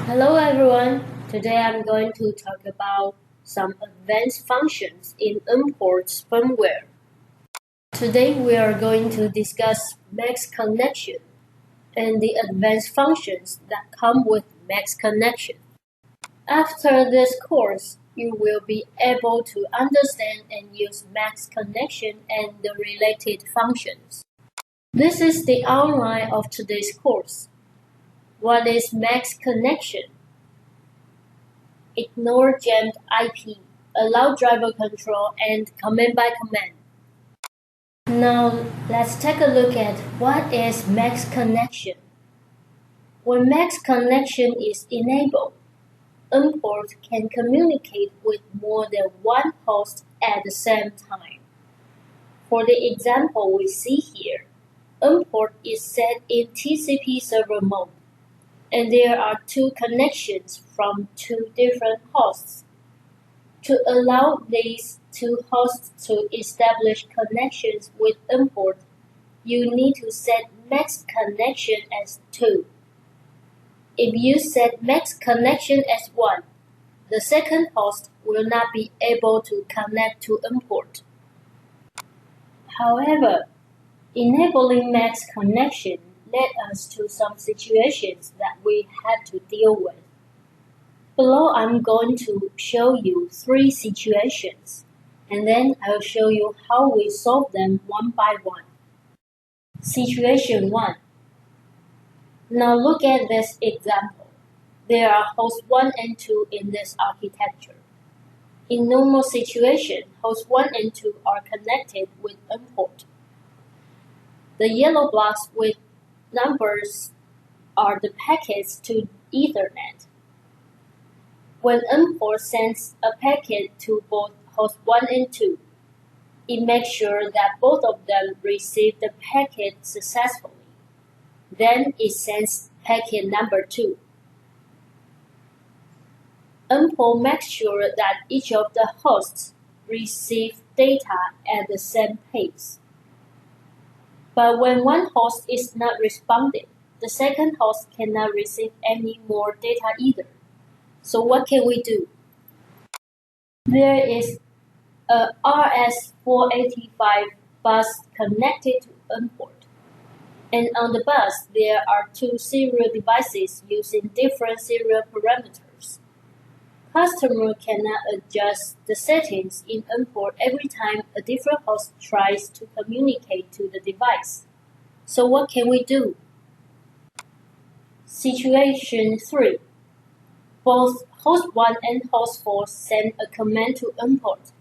Hello everyone, today I'm going to talk about some advanced functions in NPort's firmware. Today we are going to discuss max connection and the advanced functions that come with max connection. After this course, you will be able to understand and use max connection and the related functions. This is the outline of today's course. What is max connection? Ignore jammed IP, allow driver control, and command by command. Now let's take a look at what is max connection. When max connection is enabled, NPort can communicate with more than one host at the same time. For the example we see here, NPort is set in TCP server mode, and there are two connections from two different hosts. To allow these two hosts to establish connections with NPort, you need to set max connection as 2. If you set max connection as 1, the second host will not be able to connect to NPort. However, enabling max connection led us to some situations that we had to deal with. Below I'm going to show you 3 situations, and then I'll show you how we solve them one by one. Situation 1. Now look at this example. There are hosts 1 and 2 in this architecture. In normal situation, hosts 1 and 2 are connected with NPort. The yellow blocks with numbers are the packets to Ethernet. When NPort sends a packet to both host 1 and 2, it makes sure that both of them receive the packet successfully. Then it sends packet number 2. NPort makes sure that each of the hosts receive data at the same pace. But when one host is not responding, the second host cannot receive any more data either. So what can we do? There is a RS-485 bus connected to NPort. And on the bus, there are 2 serial devices using different serial parameters. Customer cannot adjust the settings in NPort every time a different host tries to communicate to the device. So what can we do? Situation 3. Both host 1 and host 4 send a command to NPort.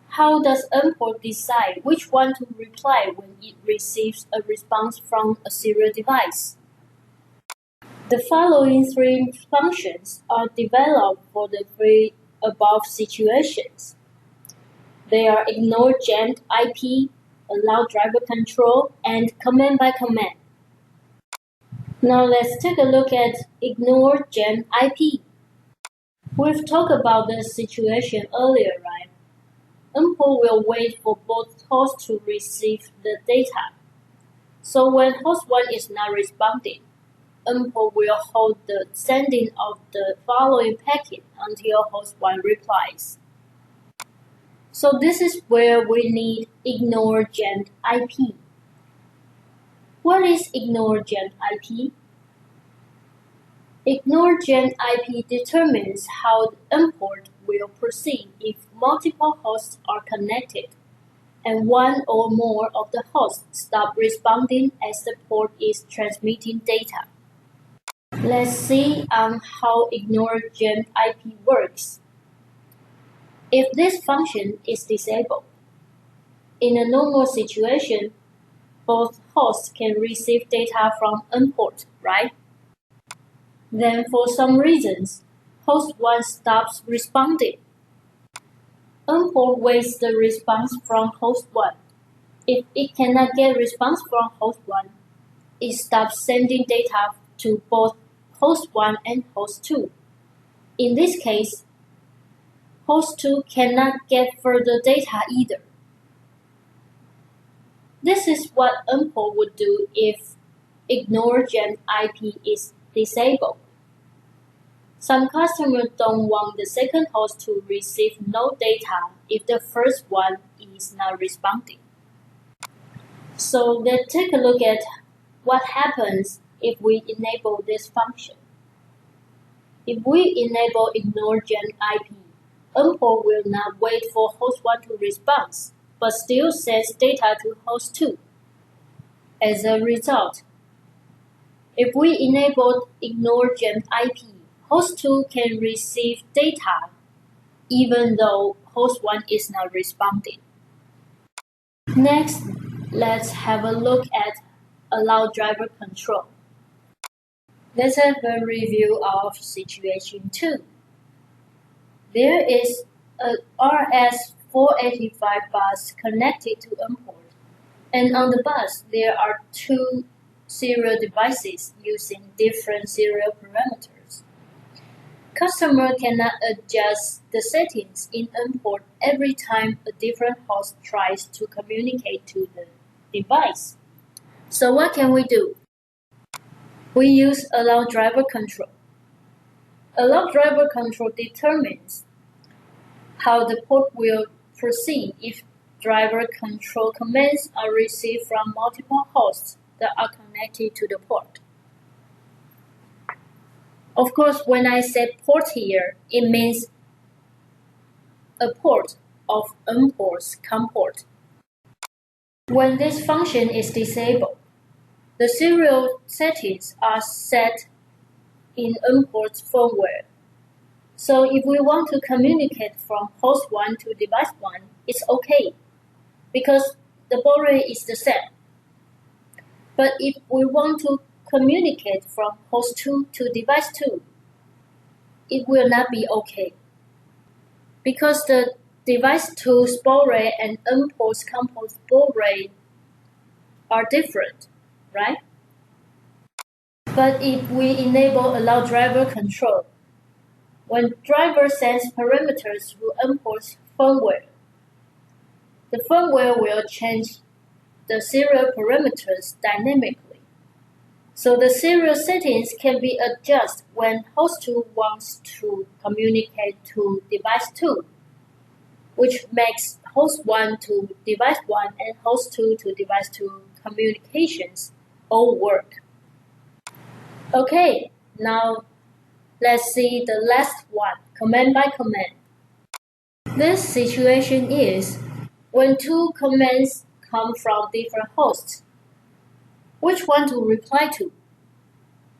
How does NPort decide which one to reply when it receives a response from a serial device? The following 3 functions are developed for the 3 above situations. They are ignore jammed IP, allow driver control, and command by command. Now let's take a look at ignore jammed IP. We've talked about this situation earlier, right? NPort will wait for both hosts to receive the data. So when host 1 is not responding, NPort will hold the sending of the following packet until host 1 replies. So this is where we need ignore jammed IP. What is ignore jammed IP? Ignore jammed IP determines how the NPort will proceed if multiple hosts are connected, and one or more of the hosts stop responding as the port is transmitting data. Let's see how ignore jammed IP works. If this function is disabled, in a normal situation, both hosts can receive data from NPort, right? Then for some reasons, host 1 stops responding. NPort waits the response from host 1. If it cannot get response from host 1, it stops sending data to both host 1 and host 2. In this case, host 2 cannot get further data either. This is what NPort would do if ignore jammed IP is disabled. Some customers don't want the second host to receive no data if the first one is not responding. So let's take a look at what happens if we enable this function. If we enable ignore gen IP, NPort will not wait for host 1 to respond, but still sends data to host 2. As a result, if we enable ignore gen IP, host 2 can receive data even though host 1 is not responding. Next, let's have a look at allow driver control. Let's have a review of situation 2. There is a RS-485 bus connected to NPort, and on the bus there are two serial devices using different serial parameters. Customer cannot adjust the settings in NPort every time a different host tries to communicate to the device. So what can we do? We use allow driver control. Allow driver control determines how the port will proceed if driver control commands are received from multiple hosts that are connected to the port. Of course, when I say port here, it means a port of NPort's COM port. When this function is disabled, the serial settings are set in NPort's firmware. So if we want to communicate from host 1 to device 1, it's okay, because the baud rate is the same. But if we want to communicate from host 2 to device 2, it will not be okay, because the device 2's baud rate and NPort's COM port's baud rate are different, right? But if we enable allow driver control, when driver sends parameters to NPort's firmware, the firmware will change the serial parameters dynamically. So the serial settings can be adjusted when host 2 wants to communicate to device 2, which makes host 1 to device 1 and host 2 to device 2 communications all work. Okay, now let's see the last one, command by command. This situation is when two commands come from different hosts. Which one to reply to?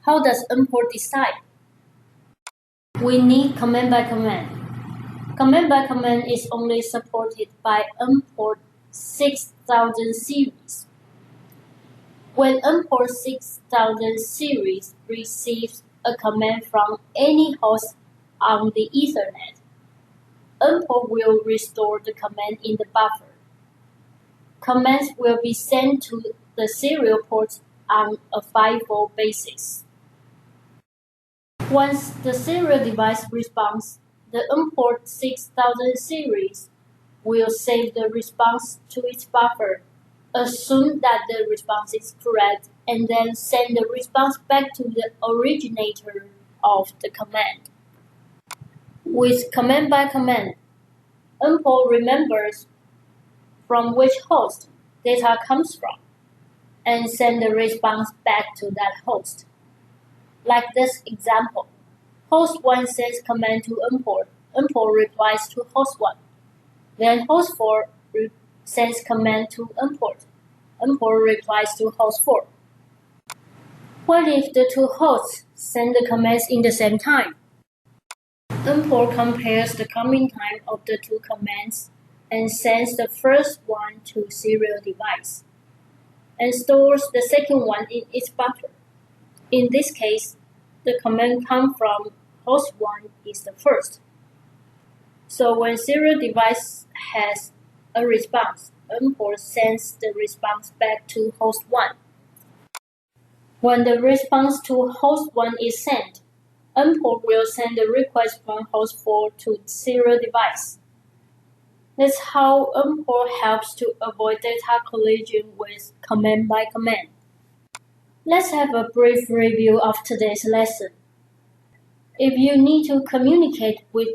How does NPort decide? We need command by command. Command by command is only supported by NPort 6000 series. When NPort 6000 series receives a command from any host on the Ethernet, NPort will restore the command in the buffer. Commands will be sent to the serial ports on a FIFO basis. Once the serial device responds, the NPort 6000 series will save the response to its buffer, assume that the response is correct, and then send the response back to the originator of the command. With command by command, NPort remembers from which host data comes from and send the response back to that host. Like this example, host 1 sends command to NPort. NPort replies to host 1. Then host 4 sends command to NPort. NPort replies to host 4. What if the two hosts send the commands in the same time? NPort compares the coming time of the two commands and sends the first one to serial device, and stores the second one in its buffer. In this case, the command come from host 1 is the first. So when serial device has a response, NPort sends the response back to host 1. When the response to host 1 is sent, NPort will send the request from host 4 to serial device. That's how NPort helps to avoid data collision with command by command. Let's have a brief review of today's lesson. If you need to communicate with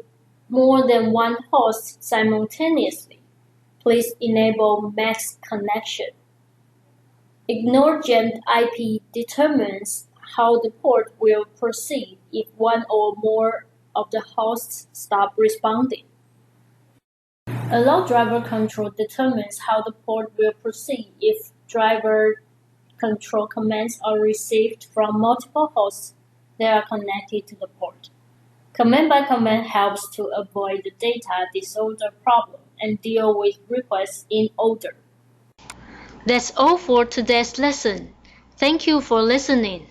more than one host simultaneously, please enable max connection. Ignorant IP determines how the port will proceed if one or more of the hosts stop responding. Allow driver control determines how the port will proceed if driver control commands are received from multiple hosts that are connected to the port. Command by command helps to avoid the data disorder problem and deal with requests in order. That's all for today's lesson. Thank you for listening.